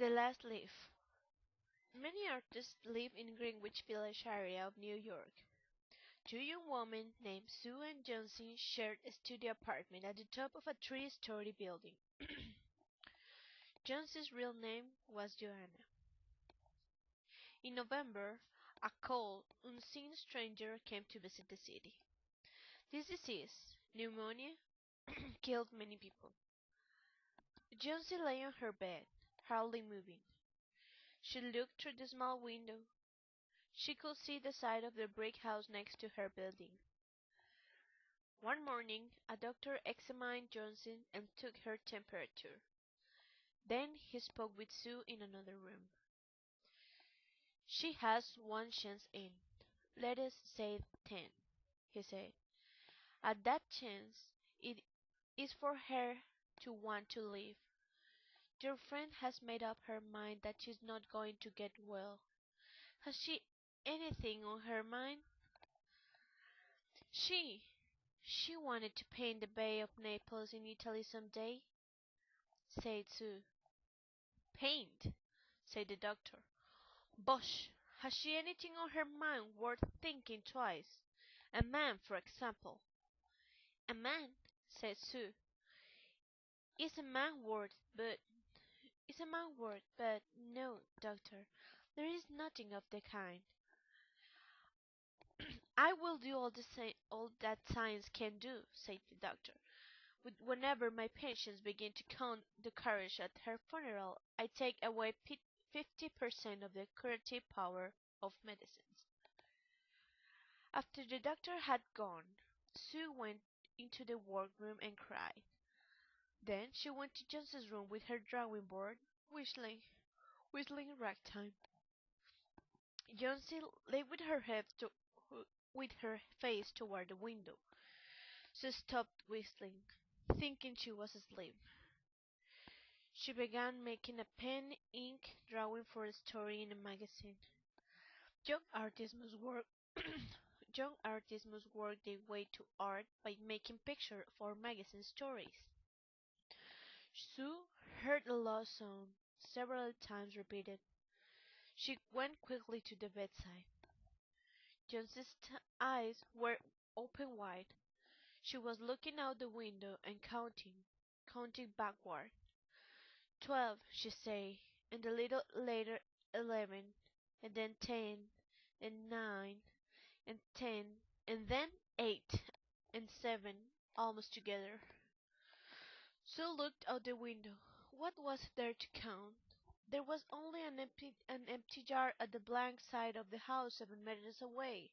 The Last Leaf. Many artists live in Greenwich Village area of New York. Two young women named Sue and Jonesy shared a studio apartment at the top of a three-story building. Jonesy's real name was Joanna. In November, a cold, unseen stranger came to visit the city. This disease, pneumonia, killed many people. Jonesy lay on her bed, hardly moving. She looked through the small window. She could see the side of the brick house next to her building. One morning, a doctor examined Johnson and took her temperature. Then he spoke with Sue in another room. "She has one chance in, let us say 10," he said. "At that chance it is for her to want to live. Your friend has made up her mind that she's not going to get well. Has she anything on her mind?" She she wanted to paint the Bay of Naples in Italy some day," said Sue. "Paint?" said the doctor. "Bosh! Has she anything on her mind worth thinking twice? A man, for example." "A man," said Sue, "is a man but no, doctor, there is nothing of the kind. I will do all that science can do," said the doctor. "Whenever my patients begin to count the carriage at her funeral, I take away 50% of the curative power of medicines." After the doctor had gone, Sue went into the workroom and cried. Then she went to Johnson's room with her drawing board, whistling ragtime. Johnson lay with with her face toward the window. She stopped whistling, thinking she was asleep. She began making a pen ink drawing for a story in a magazine. Young artists must work young artists must work their way to art by making picture for magazine stories. Sue heard the low song several times repeated. She went quickly to the bedside. Johnson's eyes were open wide. She was looking out the window and counting backward. 12, she said, and a little later 11, and then 10, and 9, and 10, and then 8, and 7, almost together. Sue looked out the window. What was there to count? There was only an empty yard at the blank side of the house 7 meters away,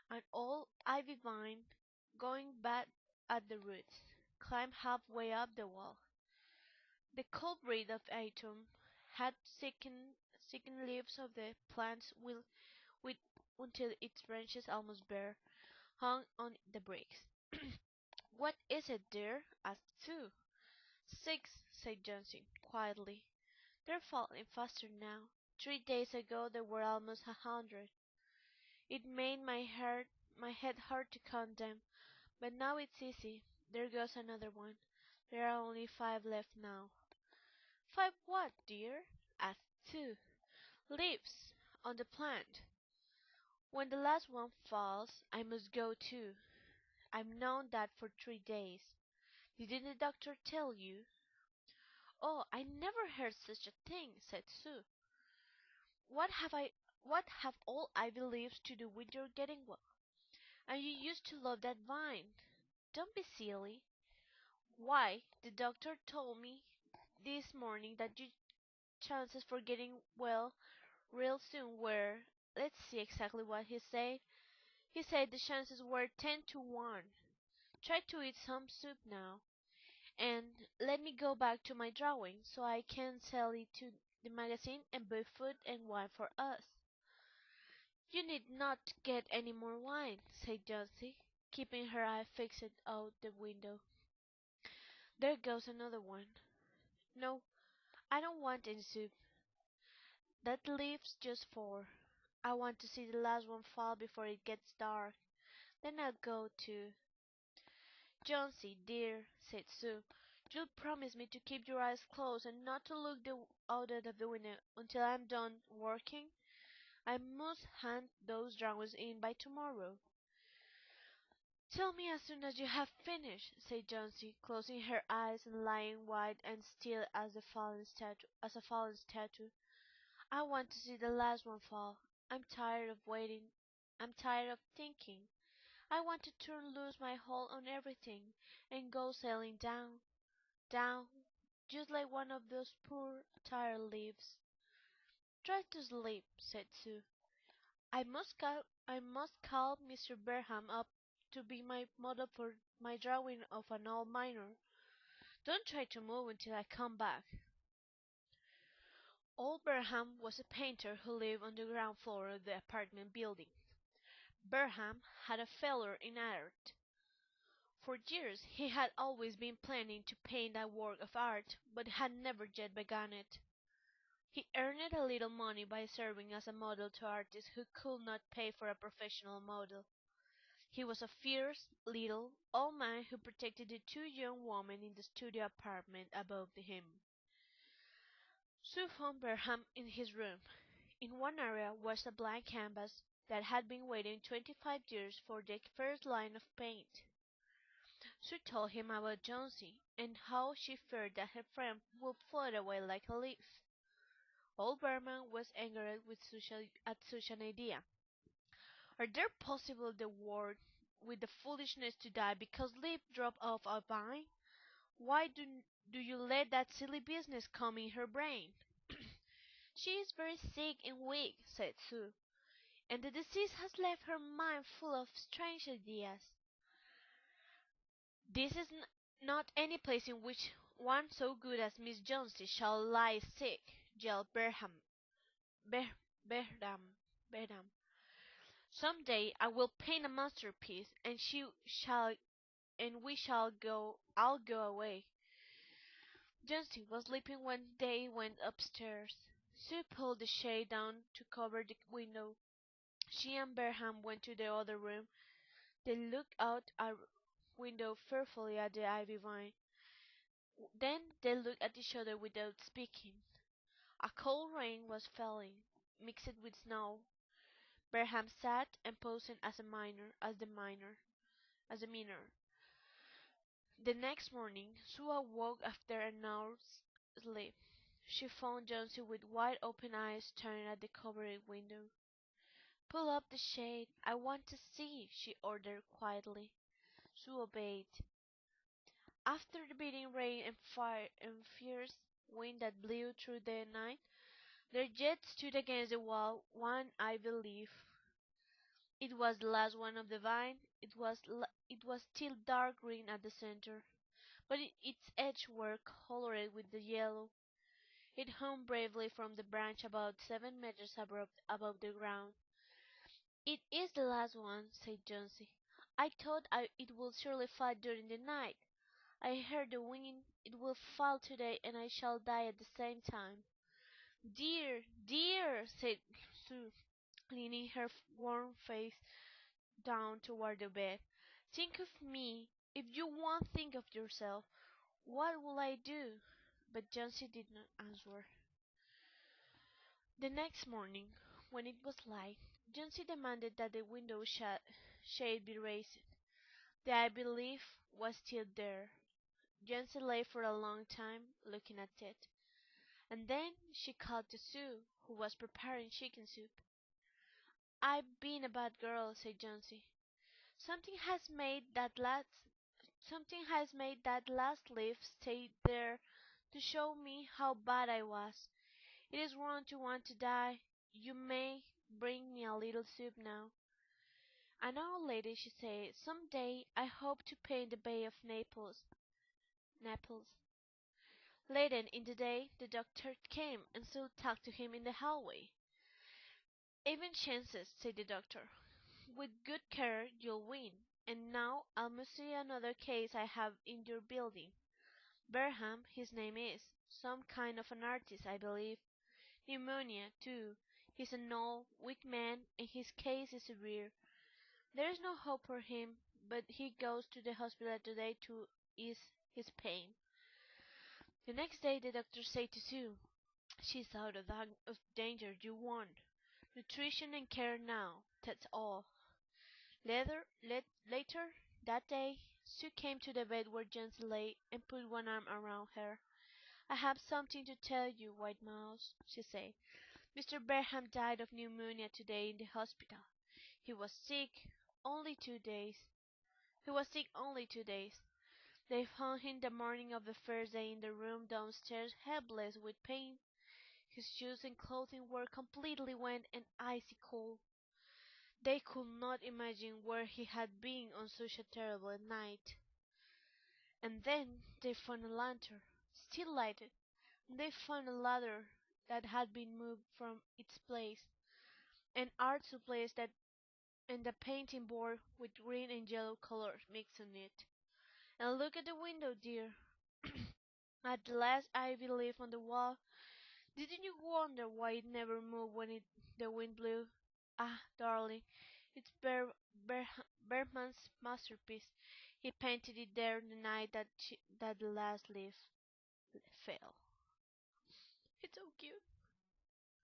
an old ivy vine, going bad at the roots, climbed halfway up the wall. The cold breath of autumn had sickened leaves of the plants with until its branches almost bare, hung on the bricks. "What is it, dear?" asked Sue. "6," said Johnson, quietly. "They're falling faster now. 3 days ago there were almost 100. It made my head hurt to count them, but now it's easy. There goes another one. There are only 5 left now." "5 what, dear?" asked Sue. "Leaves on the plant. When the last one falls, I must go too. I've known that for 3 days. Didn't the doctor tell you?" "Oh, I never heard such a thing," said Sue. "What have I what have all ivy leaves to do with your getting well? And you used to love that vine." "Don't be silly." "Why, the doctor told me this morning that your chances for getting well real soon were, let's see exactly what he said. He said the chances were 10 to 1. Try to eat some soup now, and let me go back to my drawing so I can sell it to the magazine and buy food and wine for us." "You need not get any more wine," said Josie, keeping her eye fixed out the window. "There goes another one. No, I don't want any soup. That leaves just 4. I want to see the last one fall before it gets dark. Then I'll go too." "Jonesy, dear," said Sue, You'll promise me to keep your eyes closed and not to look out of the window until I'm done working? I must hand those drawings in by tomorrow." "Tell me as soon as you have finished," said Jonesy, closing her eyes and lying white and still as a fallen statue. "I want to see the last one fall. I'm tired of waiting. I'm tired of thinking. I want to turn loose my hold on everything and go sailing down, down, just like one of those poor tired leaves." "Try to sleep," said Sue. I must call Mr. Berham up to be my model for my drawing of an old miner. Don't try to move until I come back." Old Berham was a painter who lived on the ground floor of the apartment building. Berham had a failure in art. For years he had always been planning to paint a work of art, but had never yet begun it. He earned a little money by serving as a model to artists who could not pay for a professional model. He was a fierce, little, old man who protected the two young women in the studio apartment above him. Sue found Berham in his room. In one area was a blank canvas that had been waiting 25 years for the first line of paint. Sue told him about Jonesy, and how she feared that her friend would float away like a leaf. Old Berman was angered at such an idea. "Are there possible the world with the foolishness to die because leaf drop off a vine? Why do you let that silly business come in her brain?" "She is very sick and weak," said Sue, "and the disease has left her mind full of strange ideas." "This is not any place in which one so good as Miss Jonesy shall lie sick," yelled Ber- Berham. "Some day I will paint a masterpiece, and we shall go. I'll go away." Jonesy was sleeping when they went upstairs. Sue pulled the shade down to cover the window. She and Berham went to the other room. They looked out a window fearfully at the ivy vine. Then they looked at each other without speaking. A cold rain was falling, mixed with snow. Berham sat and posed as a miner. The next morning Sue awoke after an hour's sleep. She found Jonesy with wide open eyes staring at the covered window. "Pull up the shade. I want to see," she ordered quietly. Sue obeyed. After the beating rain and fire and fierce wind that blew through the night, there yet stood against the wall one ivy leaf. It was the last one of the vine. It was still dark green at the center, but its edges were colored with the yellow. It hung bravely from the branch about 7 meters above the ground. "It is the last one," said Jonesy. "I thought it would surely fall during the night. I heard the wind. It will fall today, and I shall die at the same time." "Dear, dear," said Sue, leaning her warm face down toward the bed. "Think of me. If you won't think of yourself, what will I do?" But Jonesy did not answer. The next morning, when it was light, Jonesy demanded that the window shade be raised. The ivy leaf was still there. Jonesy lay for a long time, looking at it, and then she called to Sue, who was preparing chicken soup. "I've been a bad girl," said Jonesy. "Something has made that last leaf stay there to show me how bad I was. It is wrong to want to die. You may bring me a little soup now." An hour later she said, "Some day I hope to paint the Bay of Naples." Later in the day the doctor came, and Sue talked to him in the hallway. "Even chances," said the doctor. "With good care you'll win. And now I must see another case I have in your building. Berham, his name is. Some kind of an artist, I believe. Pneumonia, too. He's an old, weak man, and his case is severe. There is no hope for him, but he goes to the hospital today to ease his pain. The next day the doctor said to Sue, "She's out of danger. You won. Nutrition and care now. That's all." Later that day, Sue came to the bed where Jonesy lay and put one arm around her. "I have something to tell you, White Mouse," she said. "Mr. Berham died of pneumonia today in the hospital. He was sick only 2 days. He was sick only 2 days. They found him the morning of the first day in the room downstairs, helpless with pain. His shoes and clothing were completely wet and icy cold. They could not imagine where he had been on such a terrible night. And then they found a lantern, still lighted, and they found a ladder that had been moved from its place, and art supplies that and a painting board with green and yellow colors mixed on it. And look at the window, dear, at the last ivy leaf on the wall. Didn't you wonder why it never moved when the wind blew? Ah, darling, it's Ber, Bergman's masterpiece. He painted it there the night that the last leaf fell." It's so cute.